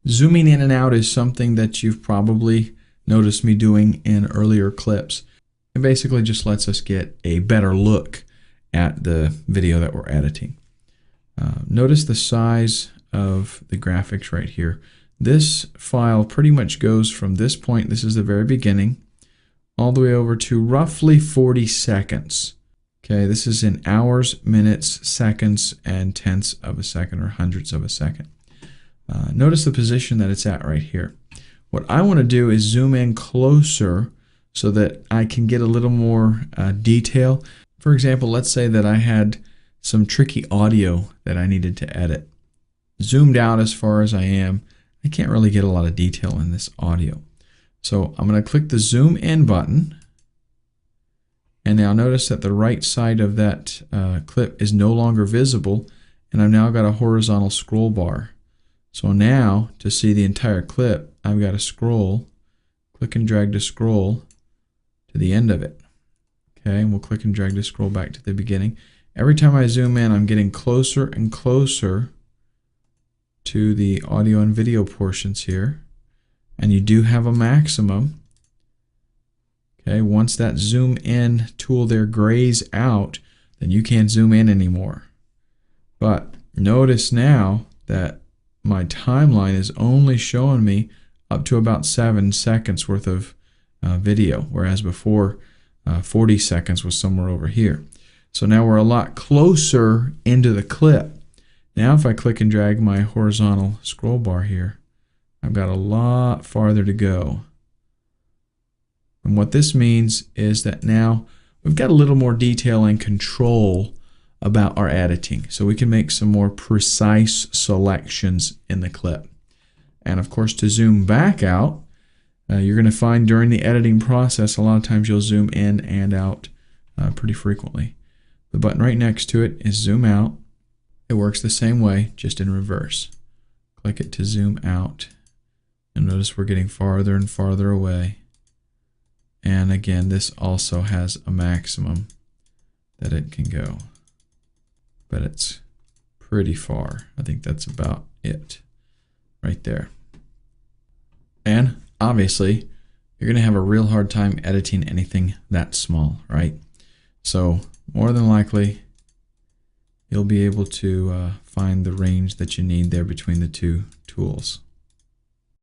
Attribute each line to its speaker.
Speaker 1: Zooming in and out is something that you've probably noticed me doing in earlier clips. It basically just lets us get a better look at the video that we're editing. Notice the size of the graphics right here. This file pretty much goes from this point, this is the very beginning, all the way over to roughly 40 seconds. Okay, this is in hours, minutes, seconds, and tenths of a second or hundredths of a second. Notice the position that it's at right here. What I want to do is zoom in closer so that I can get a little more detail. For example, let's say that I had some tricky audio that I needed to edit. Zoomed out as far as I am, I can't really get a lot of detail in this audio. So I'm going to click the zoom in button. And now notice that the right side of that clip is no longer visible, and I've now got a horizontal scroll bar. So now to see the entire clip, I've got to scroll, click and drag to scroll to the end of it. Okay, and we'll click and drag to scroll back to the beginning. Every time I zoom in, I'm getting closer and closer to the audio and video portions here. And you do have a maximum. Okay, once that zoom in tool there grays out, then you can't zoom in anymore. But notice now that my timeline is only showing me up to about 7 seconds worth of video, whereas before 40 seconds was somewhere over here. So now we're a lot closer into the clip. Now if I click and drag my horizontal scroll bar here, I've got a lot farther to go. And what this means is that now we've got a little more detail and control about our editing. So we can make some more precise selections in the clip. And of course, to zoom back out, you're going to find during the editing process, a lot of times you'll zoom in and out pretty frequently. The button right next to it is zoom out. It works the same way, just in reverse. Click it to zoom out. And notice we're getting farther and farther away. And again, this also has a maximum that it can go. But it's pretty far. I think that's about it right there. And obviously, you're going to have a real hard time editing anything that small, right? So more than likely, you'll be able to find the range that you need there between the two tools.